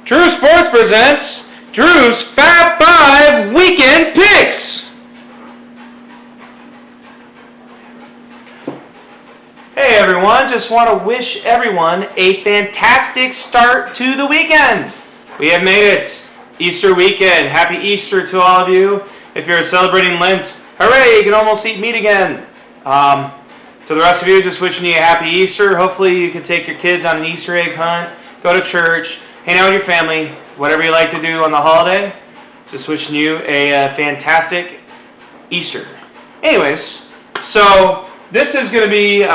Drew Sports presents Drew's Fab 5 Weekend Picks. Hey everyone, just want to wish everyone a fantastic start to the weekend. We have made it. Easter weekend. Happy Easter to all of you. If you're celebrating Lent, hooray, you can almost eat meat again. To the rest of you, just wishing you a happy Easter. Hopefully you can take your kids on an Easter egg hunt, go to church, hang out with your family, whatever you like to do on the holiday. Just wishing you a fantastic Easter. Anyways, so this is going to be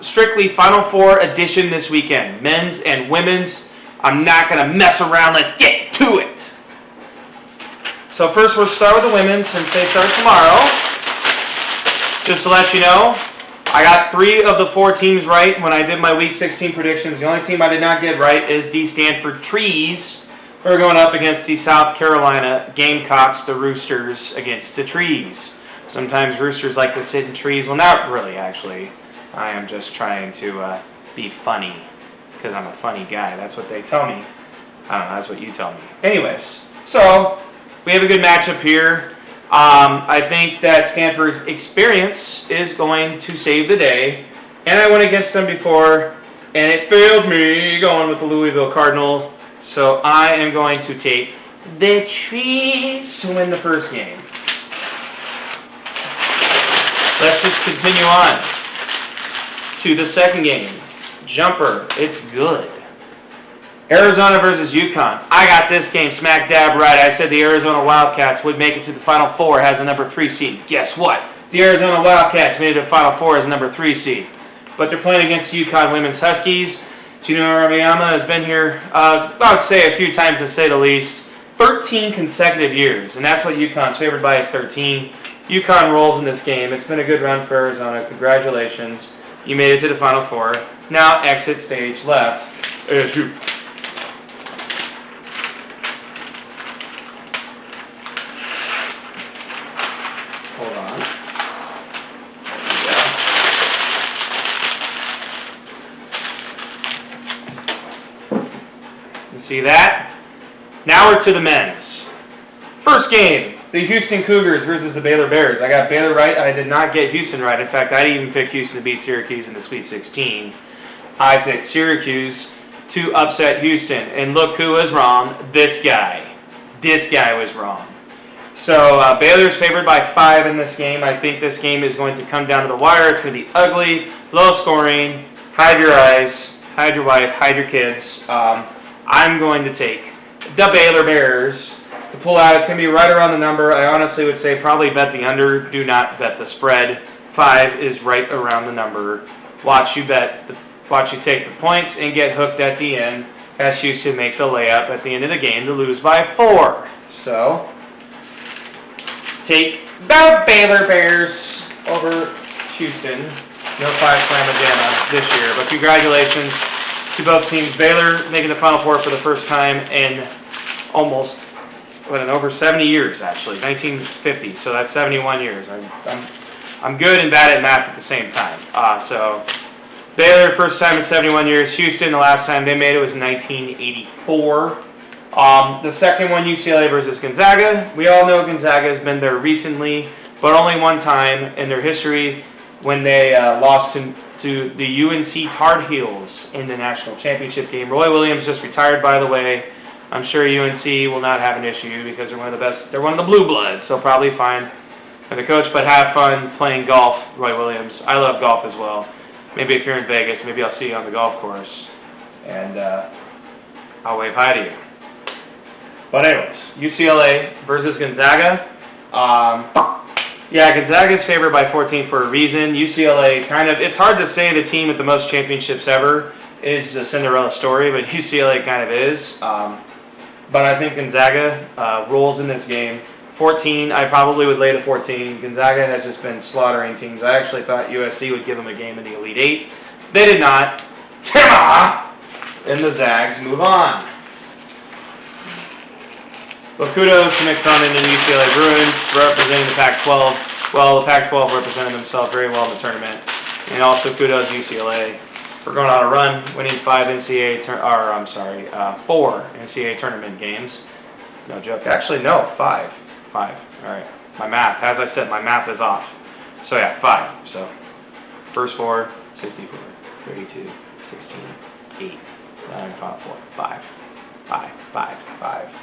strictly Final Four edition this weekend. Men's and women's. I'm not going to mess around. Let's get to it. So first we'll start with the women's since they start tomorrow. Just to let you know, I got 3 of the 4 teams right when I did my Week 16 predictions. The only team I did not get right is the Stanford Trees. We're going up against the South Carolina Gamecocks, the Roosters against the Trees. Sometimes roosters like to sit in trees. Well, not really, actually. I am just trying to be funny because I'm a funny guy. That's what they tell me. I don't know, that's what you tell me. Anyways, so we have a good matchup here. I think that Stanford's experience is going to save the day. And I went against them before, and it failed me going with the Louisville Cardinal. So I am going to take the Trees to win the first game. Let's just continue on to the second game. Jumper, it's good. Arizona versus UConn. I got this game smack dab right. I said the Arizona Wildcats would make it to the Final Four as a number 3 seed. Guess what? The Arizona Wildcats made it to the Final Four as a number 3 seed. But they're playing against UConn women's Huskies. Junior Amayama has been here, I would say a few times to say the least, 13 consecutive years. And that's what UConn's favored by is 13. UConn rolls in this game. It's been a good run for Arizona. Congratulations. You made it to the Final Four. Now exit stage left. ASU. Hold on. You see that? Now we're to the men's. First game. The Houston Cougars versus the Baylor Bears. I got Baylor right. I did not get Houston right. In fact, I didn't even pick Houston to beat Syracuse in the Sweet 16. I picked Syracuse to upset Houston. And look who was wrong. This guy. This guy was wrong. So Baylor's favored by 5 in this game. I think this game is going to come down to the wire. It's going to be ugly, low scoring. Hide your eyes. Hide your wife. Hide your kids. I'm going to take the Baylor Bears to pull out. It's going to be right around the number. I honestly would say probably bet the under. Do not bet the spread. 5 is right around the number. Watch you take the points and get hooked at the end as Houston makes a layup at the end of the game to lose by 4. So take the Baylor Bears over Houston. No 5 slamma jamma this year, but congratulations to both teams. Baylor making the Final Four for the first time in almost in over 70 years, actually, 1950. So that's 71 years. I'm good and bad at math at the same time. So Baylor, first time in 71 years. Houston, the last time they made it was 1984. The second one, UCLA versus Gonzaga. We all know Gonzaga has been there recently, but only one time in their history when they lost to the UNC Tar Heels in the national championship game. Roy Williams just retired, by the way. I'm sure UNC will not have an issue because they're one of the best. They're one of the blue bloods, so probably fine for the coach. But have fun playing golf, Roy Williams. I love golf as well. Maybe if you're in Vegas, maybe I'll see you on the golf course, and I'll wave hi to you. But anyways, UCLA versus Gonzaga. Yeah, Gonzaga's favored by 14 for a reason. UCLA it's hard to say the team with the most championships ever is a Cinderella story, but UCLA kind of is. But I think Gonzaga rolls in this game. 14, I probably would lay to 14. Gonzaga has just been slaughtering teams. I actually thought USC would give them a game in the Elite 8. They did not. And the Zags move on. Well, kudos to Mick Cronin and UCLA Bruins representing the Pac-12. Well, the Pac-12 represented themselves very well in the tournament. And also kudos UCLA We're going on a run, winning 4 NCAA tournament games. It's no joke. Actually, no, 5. 5. All right. My math, as I said, my math is off. So yeah, 5. So first 4, 64, 32, 16, 8, 9, 5, 4, 5, 5, 5, 5.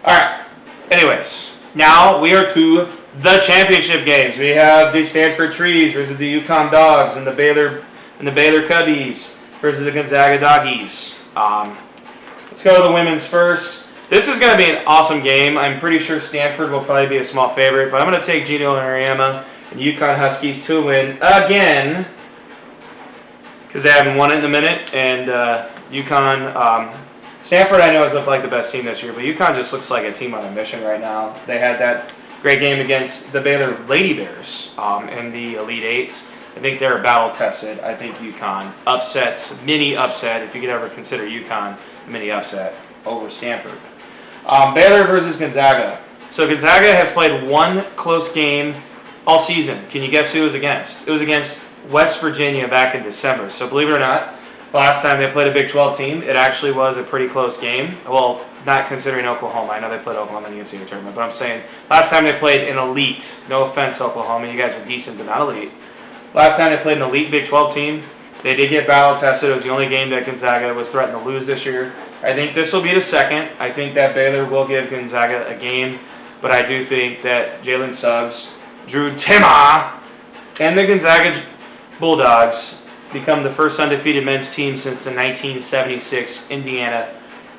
All right. Anyways, now we are to the championship games. We have the Stanford Trees versus the UConn Dogs and the Baylor Cubbies versus the Gonzaga Doggies. Let's go to the women's first. This is going to be an awesome game. I'm pretty sure Stanford will probably be a small favorite, but I'm going to take Gino Auriemma and UConn Huskies to win again because they haven't won it in a minute. And Stanford, I know, has looked like the best team this year, but UConn just looks like a team on a mission right now. They had that great game against the Baylor Lady Bears in the Elite Eight. I think they're battle-tested. I think UConn mini upset, if you could ever consider UConn a mini upset, over Stanford. Baylor versus Gonzaga. So Gonzaga has played one close game all season. Can you guess who it was against? It was against West Virginia back in December. So believe it or not, last time they played a Big 12 team, it actually was a pretty close game. Well, not considering Oklahoma. I know they played Oklahoma in the NCAA tournament, but I'm saying last time they played an elite, no offense, Oklahoma, you guys were decent but not elite. Last time they played an elite Big 12 team, they did get battle tested. It was the only game that Gonzaga was threatened to lose this year. I think this will be the second. I think that Baylor will give Gonzaga a game, but I do think that Jalen Suggs, Drew Timme, and the Gonzaga Bulldogs become the first undefeated men's team since the 1976 Indiana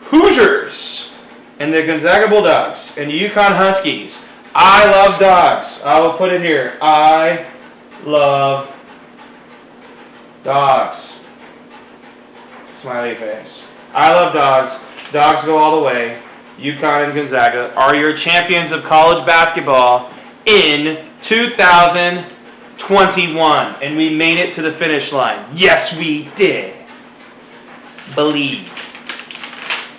Hoosiers. And the Gonzaga Bulldogs and the UConn Huskies. I love dogs. I will put it here. I love dogs. Smiley face. I love dogs. Dogs go all the way. UConn and Gonzaga are your champions of college basketball in 2021. And we made it to the finish line. Yes, we did. Believe.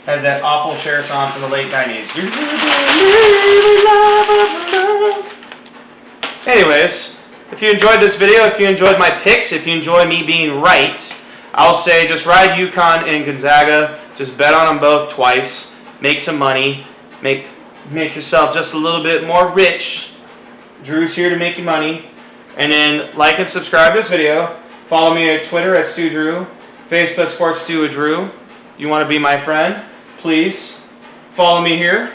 Has that awful Cher song from the late 90s. Anyways, if you enjoyed this video, if you enjoyed my picks, if you enjoy me being right, I'll say just ride UConn and Gonzaga. Just bet on them both twice. Make some money. Make yourself just a little bit more rich. Drew's here to make you money. And then like and subscribe to this video. Follow me at Twitter at Stu Drew. Facebook Sports Stu with Drew. You want to be my friend? Please follow me here.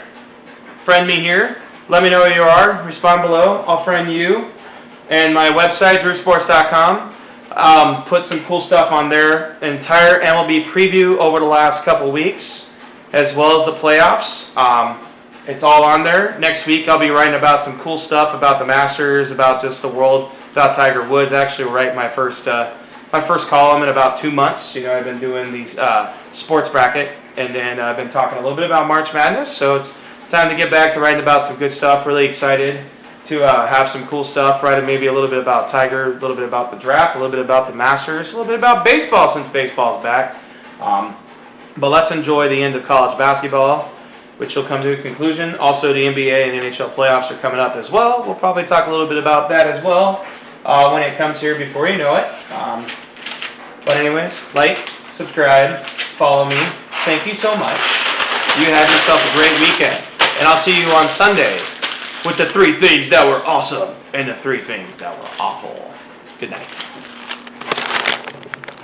Friend me here. Let me know who you are. Respond below. I'll friend you. And my website, drewsports.com. Put some cool stuff on there. Entire MLB preview over the last couple weeks, as well as the playoffs. It's all on there. Next week I'll be writing about some cool stuff about the Masters, about just the world, about Tiger Woods. Actually, we'll write my first column in about 2 months. You know, I've been doing these sports bracket, and then I've been talking a little bit about March Madness. So it's time to get back to writing about some good stuff. Really excited to have some cool stuff, writing maybe a little bit about Tiger, a little bit about the draft, a little bit about the Masters, a little bit about baseball since baseball's back. But let's enjoy the end of college basketball, which will come to a conclusion. Also, the NBA and NHL playoffs are coming up as well. We'll probably talk a little bit about that as well when it comes here before you know it. But anyways, like, subscribe, follow me. Thank you so much. You have yourself a great weekend. And I'll see you on Sunday with the 3 things that were awesome and the 3 things that were awful. Good night.